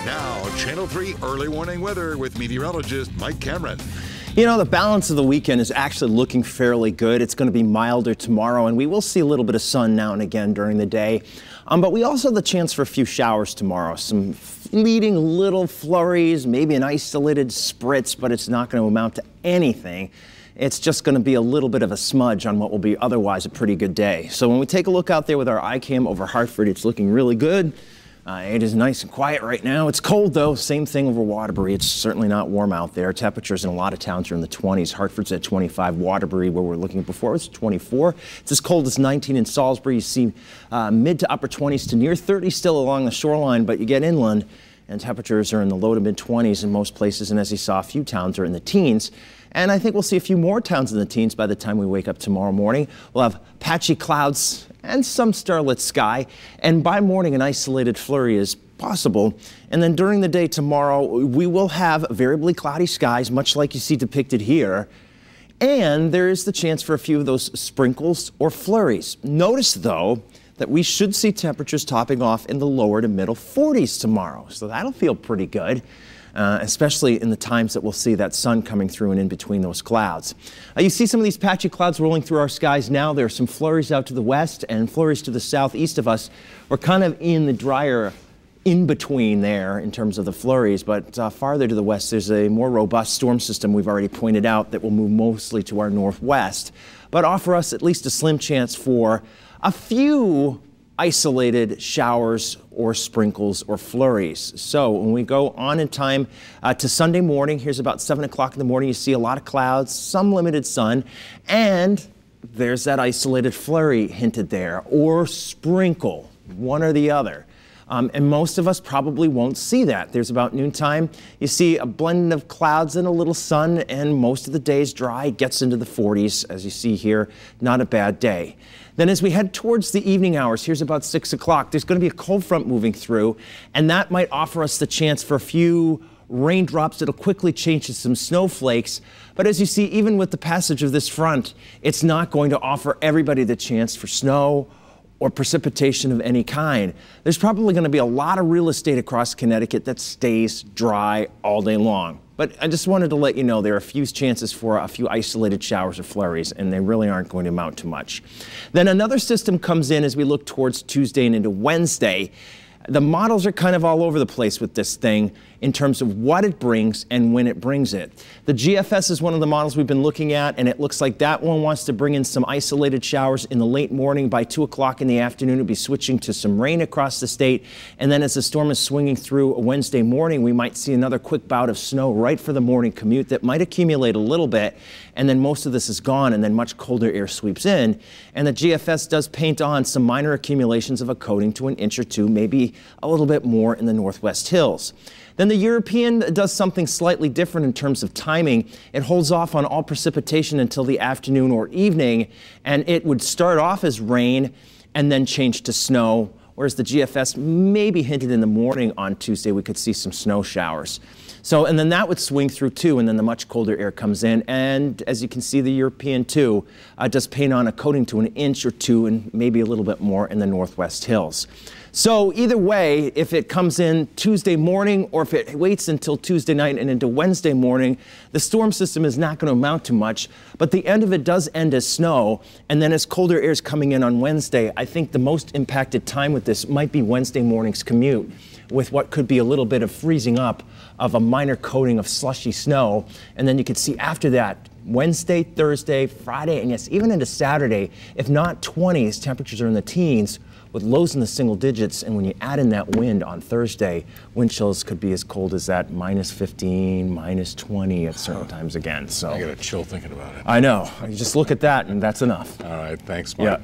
Now, Channel 3 early warning weather with meteorologist Mike Cameron. You know, the balance of the weekend is actually looking fairly good. It's going to be milder tomorrow, and we will see a little bit of sun now and again during the day. But we also have the chance for a few showers tomorrow. Some fleeting little flurries, maybe an isolated spritz, but it's not going to amount to anything. It's just going to be a little bit of a smudge on what will be otherwise a pretty good day. So when we take a look out there with our iCam over Hartford, it's looking really good. It is nice and quiet right now. It's cold though. Same thing over Waterbury. It's certainly not warm out there. Temperatures in a lot of towns are in the 20s. Hartford's at 25. Waterbury, where we're looking before, was 24. It's as cold as 19 in Salisbury. You see mid to upper 20s to near 30 still along the shoreline, but you get inland and temperatures are in the low to mid 20s in most places. And as you saw, a few towns are in the teens. And I think we'll see a few more towns in the teens by the time we wake up tomorrow morning. We'll have patchy clouds and some starlit sky. And by morning, an isolated flurry is possible. And then during the day tomorrow, we will have variably cloudy skies, much like you see depicted here. And there is the chance for a few of those sprinkles or flurries. Notice, though, that we should see temperatures topping off in the lower to middle 40s tomorrow. So that'll feel pretty good. Especially in the times that we'll see that sun coming through and in between those clouds. You see some of these patchy clouds rolling through our skies now. There are some flurries out to the west and flurries to the southeast of us. We're kind of in the drier in between there in terms of the flurries, but farther to the west there's a more robust storm system we've already pointed out that will move mostly to our northwest, but offer us at least a slim chance for a few isolated showers or sprinkles or flurries. So when we go on in time to Sunday morning, here's about 7 o'clock in the morning, you see a lot of clouds, some limited sun, and there's that isolated flurry hinted there, or sprinkle, one or the other. And most of us probably won't see that. There's about noontime, you see a blend of clouds and a little sun, and most of the day is dry, gets into the 40s, as you see here, not a bad day. Then as we head towards the evening hours, here's about 6 o'clock, there's going to be a cold front moving through, and that might offer us the chance for a few raindrops that'll quickly change to some snowflakes. But as you see, even with the passage of this front, it's not going to offer everybody the chance for snow or precipitation of any kind. There's probably going to be a lot of real estate across Connecticut that stays dry all day long. But I just wanted to let you know there are a few chances for a few isolated showers or flurries, and they really aren't going to amount to much. Then another system comes in as we look towards Tuesday and into Wednesday. The models are kind of all over the place with this thing in terms of what it brings and when it brings it. The GFS is one of the models we've been looking at, and it looks like that one wants to bring in some isolated showers in the late morning. By 2 o'clock in the afternoon, it'll be switching to some rain across the state. And then as the storm is swinging through Wednesday morning, we might see another quick bout of snow right for the morning commute that might accumulate a little bit. And then most of this is gone, and then much colder air sweeps in. And the GFS does paint on some minor accumulations of a coating to an inch or two, maybe a little bit more in the northwest hills. Then the European does something slightly different in terms of timing. It holds off on all precipitation until the afternoon or evening, and it would start off as rain and then change to snow, whereas the GFS maybe hinted in the morning on Tuesday we could see some snow showers. So, and then that would swing through too, and then the much colder air comes in, and as you can see, the European too does paint on a coating to an inch or two and maybe a little bit more in the northwest hills. So either way, if it comes in Tuesday morning or if it waits until Tuesday night and into Wednesday morning, the storm system is not going to amount to much, but the end of it does end as snow, and then as colder air is coming in on Wednesday, I think the most impacted time with this might be Wednesday morning's commute, with what could be a little bit of freezing up of a minor coating of slushy snow. And then you could see after that, Wednesday, Thursday, Friday, and yes, even into Saturday, if not 20s, temperatures are in the teens with lows in the single digits. And when you add in that wind on Thursday, wind chills could be as cold as that -15, -20 at certain times again. So I get a chill thinking about it. I know. You just look at that and that's enough. All right, thanks, Mike. Yeah.